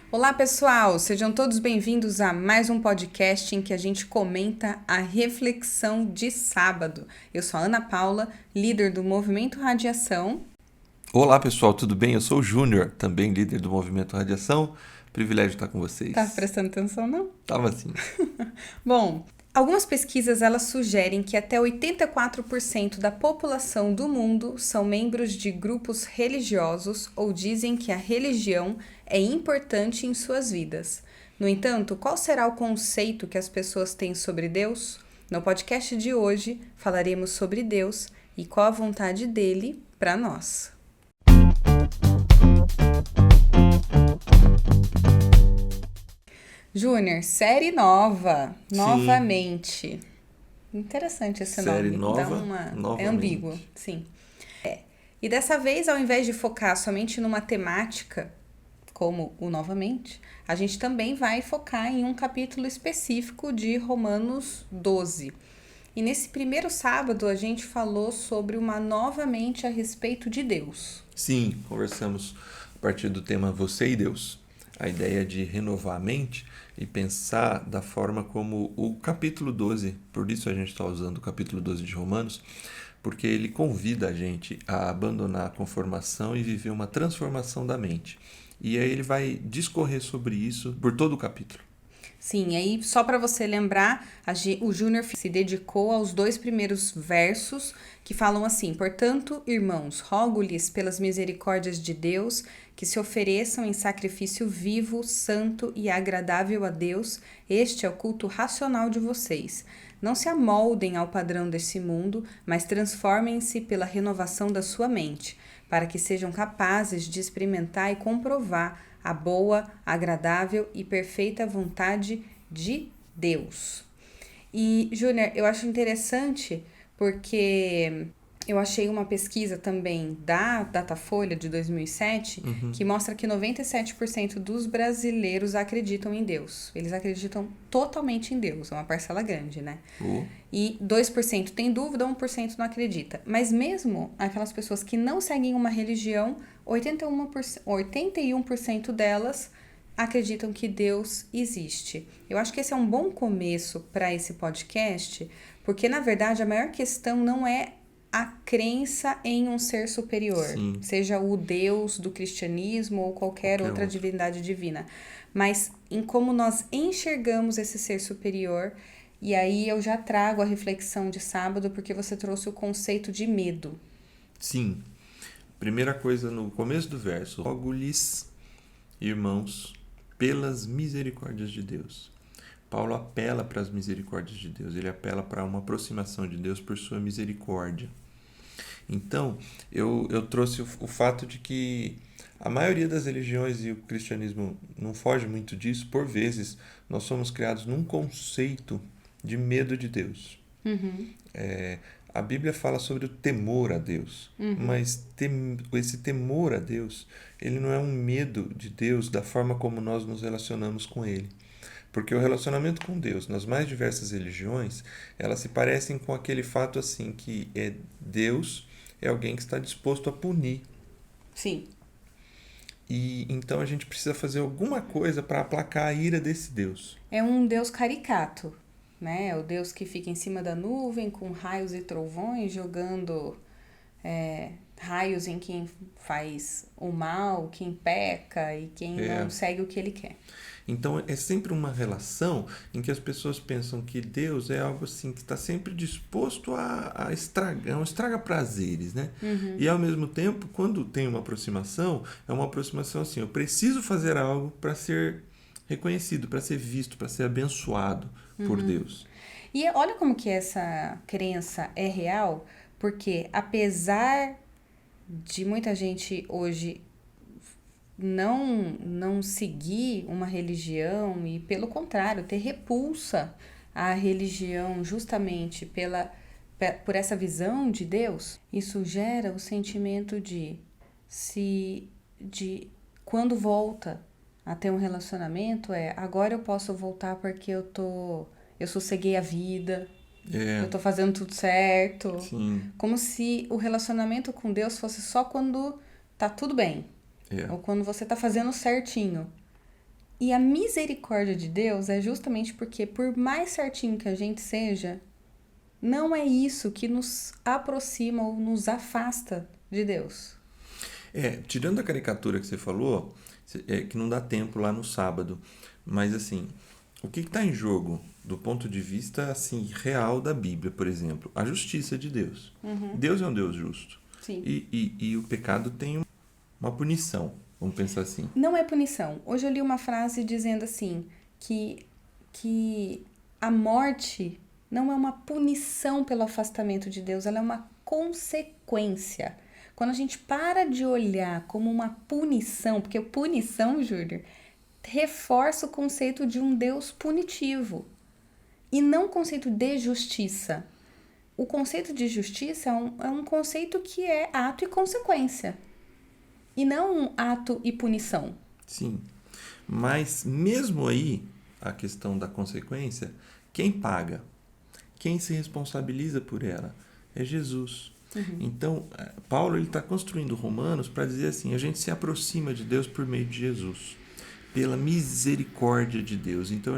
Olá, pessoal! Sejam todos bem-vindos a mais um podcast em que a gente comenta a reflexão de sábado. Eu sou a Ana Paula, líder do Movimento Radiação. Olá, pessoal, tudo bem? Eu sou o Júnior, também líder do Movimento Radiação. Privilégio estar com vocês. Tá prestando atenção, não? Tava assim. Bom, algumas pesquisas elas sugerem que até 84% da população do mundo são membros de grupos religiosos ou dizem que a religião é importante em suas vidas. No entanto, qual será o conceito que as pessoas têm sobre Deus? No podcast de hoje, falaremos sobre Deus e qual a vontade dele para nós. Júnior, série nova, novamente. Interessante esse Série nome. nova, Dá uma... novamente. É ambíguo, sim. E dessa vez, ao invés de focar somente numa temática, como o novamente, a gente também vai focar em um capítulo específico de Romanos 12. E nesse primeiro sábado, a gente falou sobre uma novamente a respeito de Deus. Sim, conversamos a partir do tema Você e Deus. A ideia de renovar a mente e pensar da forma como o capítulo 12, por isso a gente está usando o capítulo 12 de Romanos, porque ele convida a gente a abandonar a conformação e viver uma transformação da mente. E aí ele vai discorrer sobre isso por todo o capítulo. Sim, aí só para você lembrar, o Júnior se dedicou aos 2 primeiros versos que falam assim: portanto, irmãos, rogo-lhes pelas misericórdias de Deus que se ofereçam em sacrifício vivo, santo e agradável a Deus. Este é o culto racional de vocês. Não se amoldem ao padrão desse mundo, mas transformem-se pela renovação da sua mente, para que sejam capazes de experimentar e comprovar a boa, agradável e perfeita vontade de Deus. E, Júnior, eu acho interessante porque eu achei uma pesquisa também da Datafolha de 2007 que mostra que 97% dos brasileiros acreditam em Deus. Eles acreditam totalmente em Deus, é uma parcela grande, né? E 2% tem dúvida, 1% não acredita. Mas mesmo aquelas pessoas que não seguem uma religião, 81% delas acreditam que Deus existe. Eu acho que esse é um bom começo para esse podcast, porque na verdade a maior questão não é a crença em um ser superior, Sim. seja o Deus do cristianismo ou qualquer outra divindade divina, mas em como nós enxergamos esse ser superior. E aí eu já trago a reflexão de sábado porque você trouxe o conceito de medo. Sim. Primeira coisa no começo do verso: rogo-lhes, irmãos, pelas misericórdias de Deus. Paulo apela para as misericórdias de Deus, ele apela para uma aproximação de Deus por sua misericórdia. Então, eu trouxe o fato de que a maioria das religiões, e o cristianismo não foge muito disso, por vezes nós somos criados num conceito de medo de Deus. A Bíblia fala sobre o temor a Deus, mas esse temor a Deus, ele não é um medo de Deus da forma como nós nos relacionamos com Ele. Porque o relacionamento com Deus, nas mais diversas religiões, elas se parecem com aquele fato assim, que Deus é alguém que está disposto a punir. Sim. E então a gente precisa fazer alguma coisa para aplacar a ira desse Deus. É um Deus caricato, né? É o Deus que fica em cima da nuvem com raios e trovões, jogando raios em quem faz o mal, quem peca e quem não segue o que ele quer. Então é sempre uma relação em que as pessoas pensam que Deus é algo assim que está sempre disposto a estragar, um estraga-prazeres, né? E ao mesmo tempo, quando tem uma aproximação, é uma aproximação assim: eu preciso fazer algo para ser reconhecido, para ser visto, para ser abençoado por Deus. E olha como que essa crença é real, porque apesar de muita gente hoje não seguir uma religião e, pelo contrário, ter repulsa à religião justamente por essa visão de Deus, isso gera o sentimento de quando volta a ter um relacionamento, agora eu posso voltar porque eu sosseguei a vida, eu tô fazendo tudo certo. Sim. Como se o relacionamento com Deus fosse só quando tá tudo bem. Ou quando você tá fazendo certinho. E a misericórdia de Deus é justamente porque, por mais certinho que a gente seja, não é isso que nos aproxima ou nos afasta de Deus. Tirando a caricatura que você falou, que não dá tempo lá no sábado, mas assim, o que está em jogo do ponto de vista assim real da Bíblia, por exemplo? A justiça de Deus. Deus é um Deus justo. Sim. E o pecado tem uma punição, vamos pensar assim. Não é punição. Hoje eu li uma frase dizendo assim, que a morte não é uma punição pelo afastamento de Deus, ela é uma consequência. Quando a gente para de olhar como uma punição, porque punição, Júlio, reforça o conceito de um Deus punitivo e não o conceito de justiça. O conceito de justiça é um conceito que é ato e consequência e não um ato e punição. Sim. Mas mesmo aí, a questão da consequência, quem paga? Quem se responsabiliza por ela? É Jesus. Então, Paulo está construindo Romanos para dizer assim, a gente se aproxima de Deus por meio de Jesus, pela misericórdia de Deus. Então,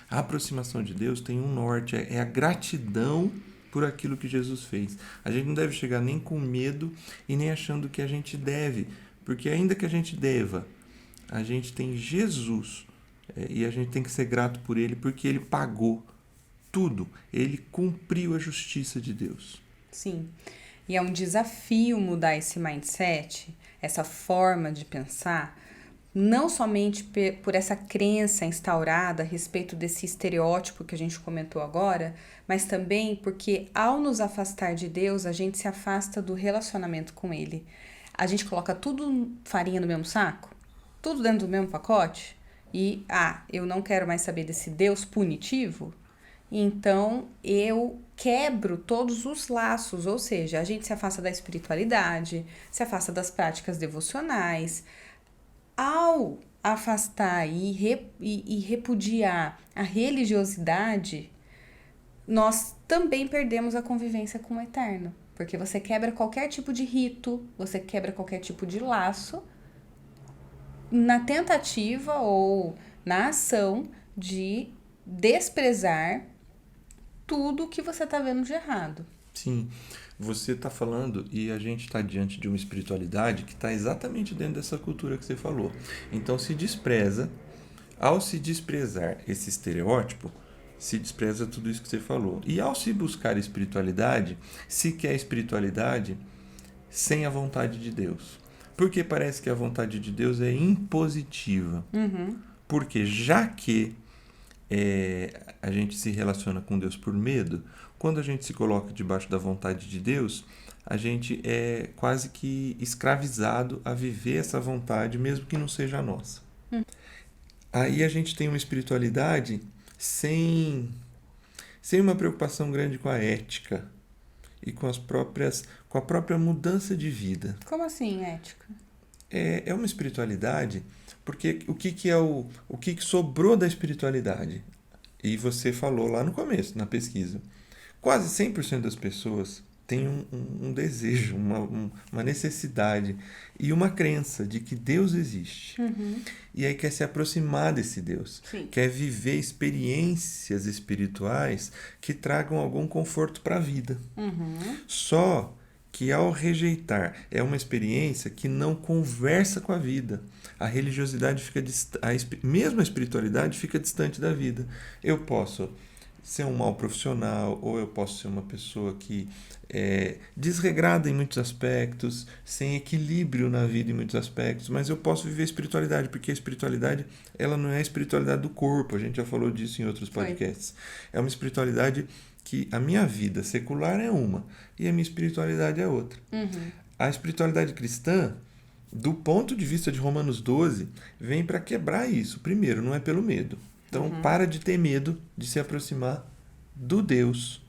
a aproximação de Deus tem um norte, é a gratidão por aquilo que Jesus fez. A gente não deve chegar nem com medo e nem achando que a gente deve, porque ainda que a gente deva, a gente tem Jesus e a gente tem que ser grato por Ele, porque Ele pagou tudo. Ele cumpriu a justiça de Deus. Sim. E é um desafio mudar esse mindset, essa forma de pensar, não somente por essa crença instaurada a respeito desse estereótipo que a gente comentou agora, mas também porque ao nos afastar de Deus, a gente se afasta do relacionamento com Ele. A gente coloca tudo farinha no mesmo saco, tudo dentro do mesmo pacote, e eu não quero mais saber desse Deus punitivo, então eu quebro todos os laços, ou seja, a gente se afasta da espiritualidade, se afasta das práticas devocionais. Ao afastar e repudiar a religiosidade, nós também perdemos a convivência com o Eterno, porque você quebra qualquer tipo de rito, você quebra qualquer tipo de laço na tentativa ou na ação de desprezar tudo que você está vendo de errado. Sim, você está falando e a gente está diante de uma espiritualidade que está exatamente dentro dessa cultura que você falou. Então ao se desprezar esse estereótipo, se despreza tudo isso que você falou. E ao se buscar espiritualidade, se quer espiritualidade sem a vontade de Deus. Porque parece que a vontade de Deus é impositiva. Porque já que a gente se relaciona com Deus por medo, quando a gente se coloca debaixo da vontade de Deus, a gente é quase que escravizado a viver essa vontade, mesmo que não seja a nossa. Aí a gente tem uma espiritualidade sem uma preocupação grande com a ética e com a própria mudança de vida. Como assim, ética? É uma espiritualidade, porque o que sobrou da espiritualidade? E você falou lá no começo, na pesquisa. Quase 100% das pessoas têm um desejo, uma necessidade e uma crença de que Deus existe. E aí quer se aproximar desse Deus. Sim. Quer viver experiências espirituais que tragam algum conforto para a vida. Só que ao rejeitar, é uma experiência que não conversa com a vida. A religiosidade fica mesmo a espiritualidade fica distante da vida. Eu posso ser um mau profissional, ou eu posso ser uma pessoa que é desregrada em muitos aspectos, sem equilíbrio na vida em muitos aspectos, mas eu posso viver a espiritualidade, porque a espiritualidade ela não é a espiritualidade do corpo, a gente já falou disso em outros podcasts. É uma espiritualidade que a minha vida secular é uma e a minha espiritualidade é outra. A espiritualidade cristã, do ponto de vista de Romanos 12, vem para quebrar isso. Primeiro, não é pelo medo. Então, para de ter medo de se aproximar do Deus,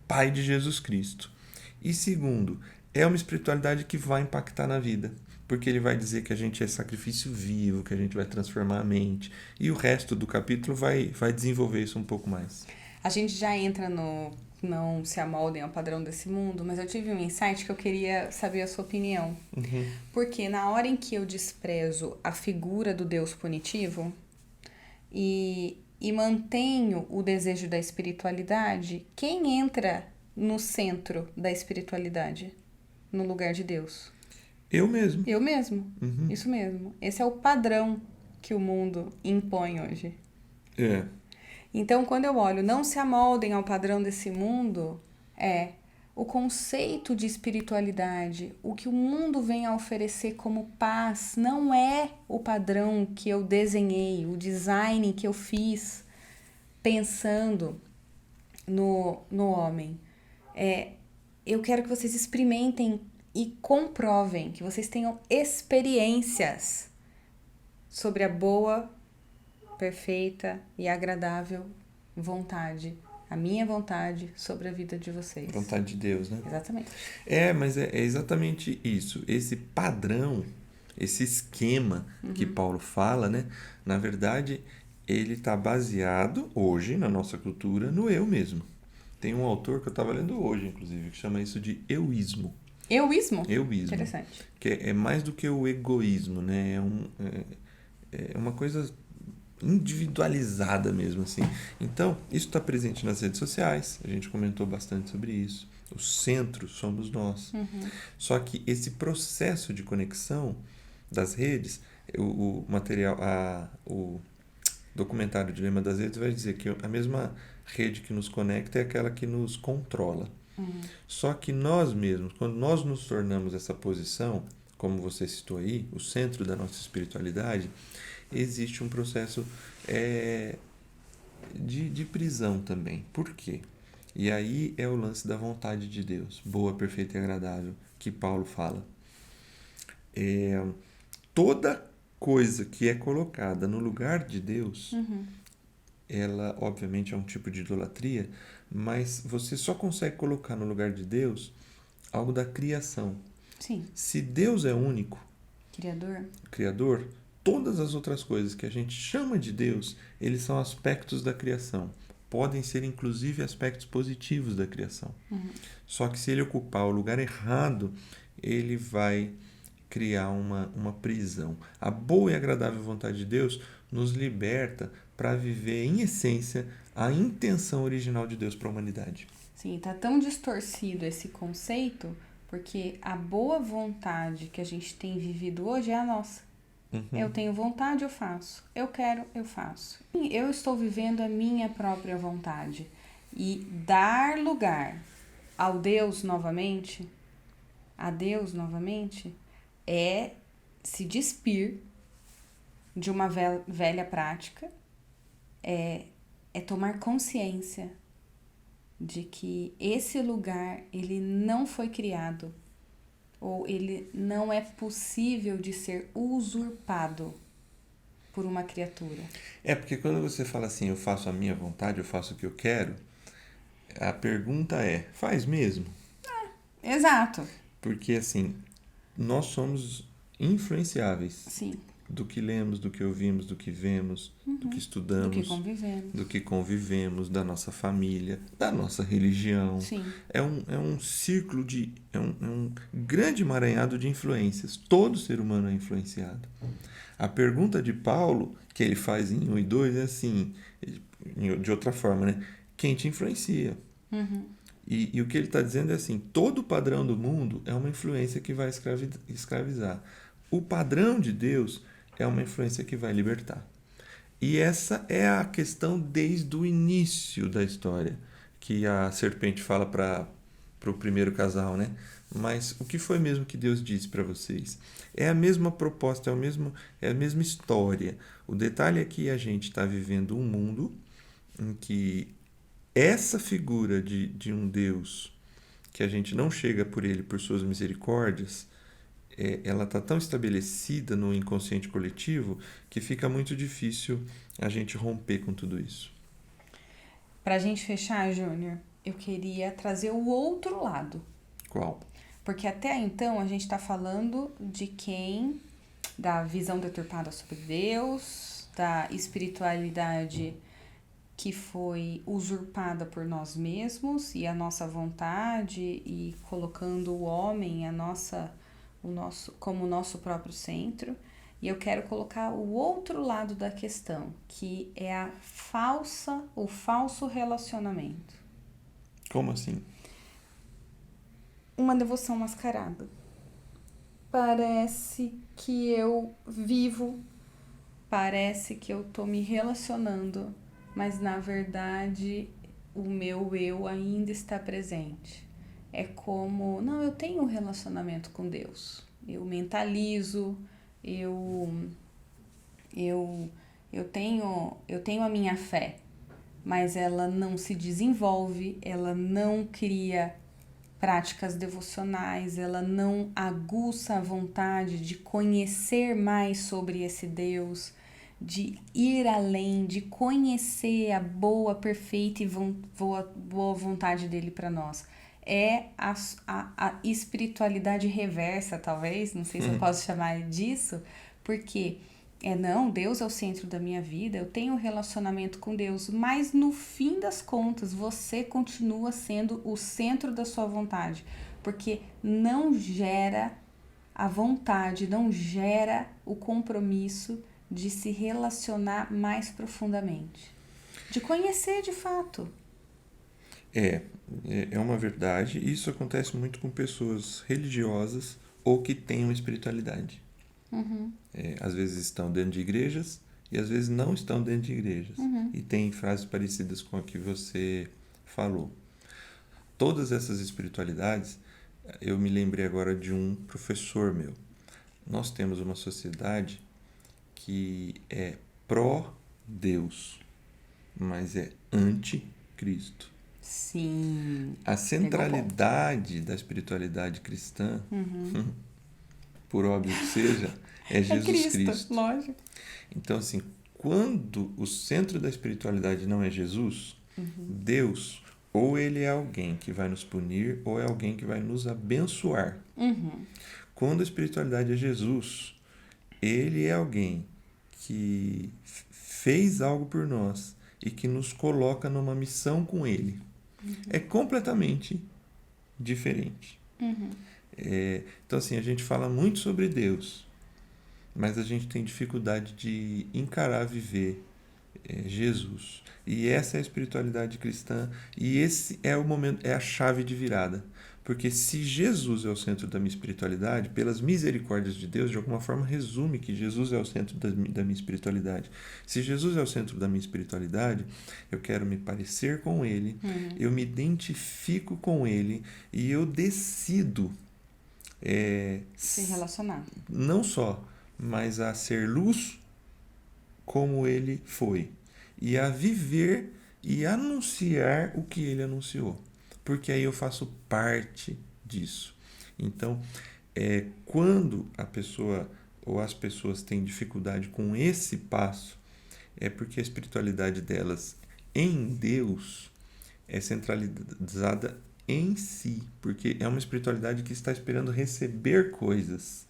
Pai de Jesus Cristo. E segundo, é uma espiritualidade que vai impactar na vida, porque ele vai dizer que a gente é sacrifício vivo, que a gente vai transformar a mente. E o resto do capítulo vai desenvolver isso um pouco mais. A gente já entra no não se amoldem ao padrão desse mundo, mas eu tive um insight que eu queria saber a sua opinião. Porque na hora em que eu desprezo a figura do Deus punitivo, e mantenho o desejo da espiritualidade, quem entra no centro da espiritualidade? No lugar de Deus? Eu mesmo. Eu mesmo. Uhum. Isso mesmo. Esse é o padrão que o mundo impõe hoje. É. Então, quando eu olho, não se amoldem ao padrão desse mundo, o conceito de espiritualidade, o que o mundo vem a oferecer como paz, não é o padrão que eu desenhei, o design que eu fiz pensando no homem. Eu quero que vocês experimentem e comprovem, que vocês tenham experiências sobre a boa, perfeita e agradável vontade, a minha vontade sobre a vida de vocês. Vontade de Deus, né? Exatamente. Mas é exatamente isso. Esse padrão, esse esquema que Paulo fala, né? Na verdade, ele está baseado hoje na nossa cultura no eu mesmo. Tem um autor que eu estava lendo hoje, inclusive, que chama isso de euísmo. Euísmo? Euísmo. Interessante. Que é mais do que o egoísmo, né? É uma coisa individualizada mesmo, assim. Então, isso está presente nas redes sociais, a gente comentou bastante sobre isso. O centro somos nós. Só que esse processo de conexão das redes, o material, o documentário Dilema das Redes vai dizer que a mesma rede que nos conecta é aquela que nos controla. Só que nós mesmos, quando nós nos tornamos essa posição, como você citou aí, o centro da nossa espiritualidade, existe um processo de prisão também. Por quê? E aí é o lance da vontade de Deus, boa, perfeita e agradável, que Paulo fala. Toda coisa que é colocada no lugar de Deus, ela obviamente é um tipo de idolatria, mas você só consegue colocar no lugar de Deus algo da criação. Sim. Se Deus é único, Criador, todas as outras coisas que a gente chama de Deus, eles são aspectos da criação. Podem ser inclusive aspectos positivos da criação. Só que se ele ocupar o lugar errado, ele vai criar uma prisão. A boa e agradável vontade de Deus nos liberta para viver em essência a intenção original de Deus para a humanidade. Sim, tá tão distorcido esse conceito, porque a boa vontade que a gente tem vivido hoje é a nossa. Eu tenho vontade, eu faço. Eu quero, eu faço. Eu estou vivendo a minha própria vontade. E dar lugar ao Deus novamente, a Deus novamente, é se despir de uma velha prática, é tomar consciência de que esse lugar ele não foi criado, ou ele não é possível de ser usurpado por uma criatura. Porque quando você fala assim, eu faço a minha vontade, eu faço o que eu quero, a pergunta é, faz mesmo? Exato. Porque assim, nós somos influenciáveis. Sim. Do que lemos, do que ouvimos, do que vemos, do que estudamos, do que convivemos, da nossa família, da nossa religião. Sim. É um círculo é um grande emaranhado de influências. Todo ser humano é influenciado. A pergunta de Paulo, que ele faz em 1 e 2, é assim, de outra forma, né? Quem te influencia? E o que ele está dizendo é assim, todo o padrão do mundo é uma influência que vai escravizar. O padrão de Deus é uma influência que vai libertar. E essa é a questão desde o início da história, que a serpente fala para o primeiro casal, né? Mas o que foi mesmo que Deus disse para vocês? É a mesma proposta, é a mesma história. O detalhe é que a gente está vivendo um mundo em que essa figura de um Deus, que a gente não chega por ele por suas misericórdias, ela está tão estabelecida no inconsciente coletivo que fica muito difícil a gente romper com tudo isso. Para a gente fechar, Júnior, eu queria trazer o outro lado. Qual? Porque até então a gente está falando da visão deturpada sobre Deus, da espiritualidade que foi usurpada por nós mesmos e a nossa vontade, e colocando o homem, como o nosso próprio centro. E eu quero colocar o outro lado da questão, que é o falso relacionamento. Como assim? Uma devoção mascarada. Parece que eu vivo, parece que eu tô me relacionando, mas na verdade o meu eu ainda está presente. É como, não, eu tenho um relacionamento com Deus. Eu mentalizo, eu tenho a minha fé, mas ela não se desenvolve, ela não cria práticas devocionais, ela não aguça a vontade de conhecer mais sobre esse Deus, de ir além, de conhecer a boa, perfeita e boa vontade dele para nós. É a espiritualidade reversa, talvez, não sei se eu posso chamar disso, porque não, Deus é o centro da minha vida, eu tenho um relacionamento com Deus, mas no fim das contas você continua sendo o centro da sua vontade, porque não gera a vontade, não gera o compromisso de se relacionar mais profundamente, de conhecer de fato. É uma verdade. Isso acontece muito com pessoas religiosas ou que têm uma espiritualidade. Às vezes estão dentro de igrejas e às vezes não estão dentro de igrejas. E tem frases parecidas com a que você falou. Todas essas espiritualidades, eu me lembrei agora de um professor meu. Nós temos uma sociedade que é pró-Deus, mas é anti-Cristo. Sim. A centralidade da espiritualidade cristã, por óbvio que seja, é Jesus Cristo. Lógico. Então, assim, quando o centro da espiritualidade não é Jesus, Deus, ou ele é alguém que vai nos punir, ou é alguém que vai nos abençoar. Quando a espiritualidade é Jesus, ele é alguém que fez algo por nós e que nos coloca numa missão com ele. É completamente diferente. Então, assim, a gente fala muito sobre Deus, mas a gente tem dificuldade de encarar, viver Jesus. E essa é a espiritualidade cristã, e esse é o momento, é a chave de virada. Porque se Jesus é o centro da minha espiritualidade, pelas misericórdias de Deus, de alguma forma resume que Jesus é o centro da minha espiritualidade. Se Jesus é o centro da minha espiritualidade, eu quero me parecer com Ele, eu me identifico com Ele e eu decido se relacionar. Não só, mas a ser luz como Ele foi. E a viver e anunciar o que Ele anunciou. Porque aí eu faço parte disso. Então, quando a pessoa ou as pessoas têm dificuldade com esse passo, é porque a espiritualidade delas em Deus é centralizada em si, porque é uma espiritualidade que está esperando receber coisas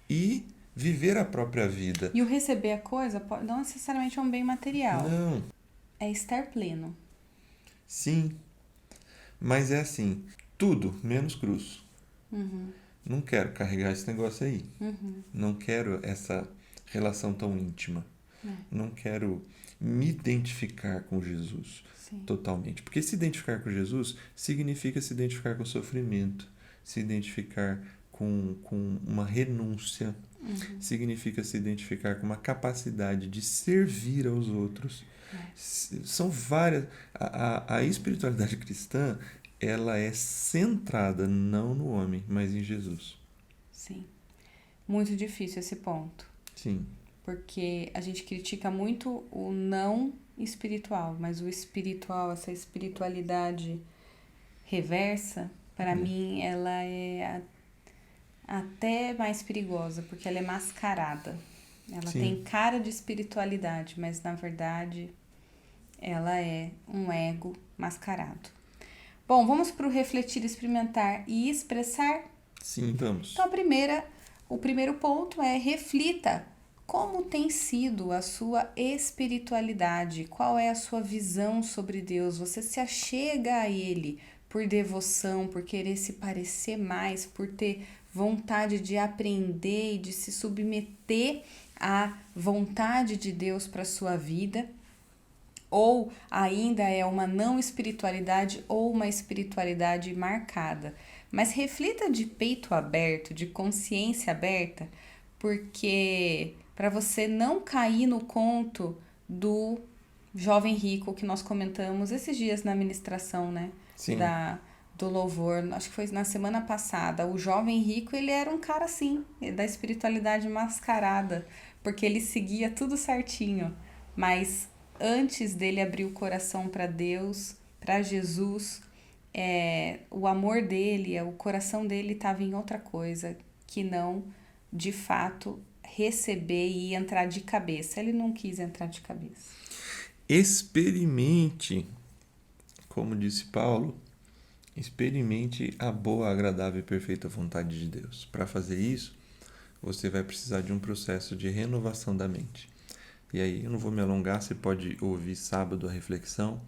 e viver a própria vida. E o receber a coisa não necessariamente é um bem material. Não. É estar pleno. Sim. Mas é assim, tudo menos cruz. Não quero carregar esse negócio aí. Não quero essa relação tão íntima. Não quero me identificar com Jesus. Sim. Totalmente. Porque se identificar com Jesus significa se identificar com o sofrimento, se identificar com uma renúncia, significa se identificar com uma capacidade de servir aos outros. São várias. A espiritualidade cristã, ela é centrada não no homem, mas em Jesus. Sim. Muito difícil esse ponto. Sim. Porque a gente critica muito o não espiritual, mas o espiritual, essa espiritualidade reversa, para mim, ela é até mais perigosa, porque ela é mascarada. Ela tem cara de espiritualidade, mas na verdade ela é um ego mascarado. Bom, vamos para o refletir, experimentar e expressar? Sim, vamos. Então, o primeiro ponto é reflita. Como tem sido a sua espiritualidade? Qual é a sua visão sobre Deus? Você se achega a Ele por devoção, por querer se parecer mais, por ter vontade de aprender e de se submeter à vontade de Deus para sua vida, ou ainda é uma não espiritualidade ou uma espiritualidade marcada. Mas reflita de peito aberto, de consciência aberta, porque para você não cair no conto do jovem rico que nós comentamos esses dias na ministração, né? Sim. Do louvor, acho que foi na semana passada. O jovem rico, ele era um cara assim, da espiritualidade mascarada, porque ele seguia tudo certinho, mas antes dele abrir o coração para Deus, para Jesus, o amor dele, o coração dele estava em outra coisa, que não, de fato, receber e entrar de cabeça. Ele não quis entrar de cabeça. Experimente, como disse Paulo, experimente a boa, agradável e perfeita vontade de Deus. Para fazer isso, você vai precisar de um processo de renovação da mente. E aí, eu não vou me alongar, você pode ouvir sábado a reflexão,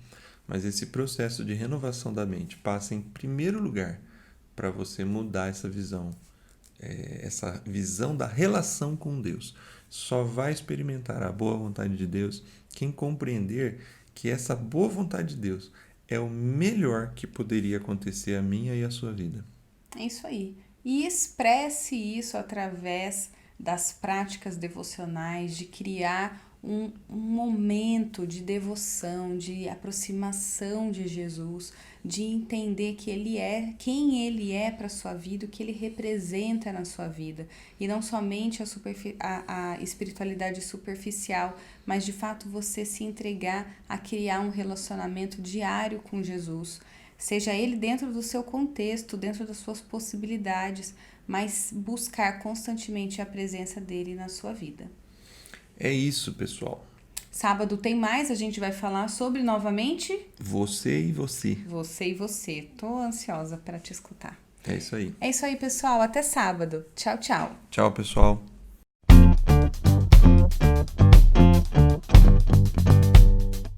mas esse processo de renovação da mente passa em primeiro lugar para você mudar essa visão da relação com Deus. Só vai experimentar a boa vontade de Deus quem compreender que essa boa vontade de Deus é o melhor que poderia acontecer a minha e a sua vida. É isso aí. E expresse isso através das práticas devocionais, de criar um momento de devoção, de aproximação de Jesus, de entender que Ele é, quem Ele é para a sua vida, o que Ele representa na sua vida. E não somente a espiritualidade superficial, mas de fato você se entregar a criar um relacionamento diário com Jesus. Seja ele dentro do seu contexto, dentro das suas possibilidades, mas buscar constantemente a presença dele na sua vida. É isso, pessoal. Sábado tem mais, a gente vai falar sobre, novamente... Você e você. Você e você. Tô ansiosa para te escutar. É isso aí. É isso aí, pessoal. Até sábado. Tchau, tchau. Tchau, pessoal.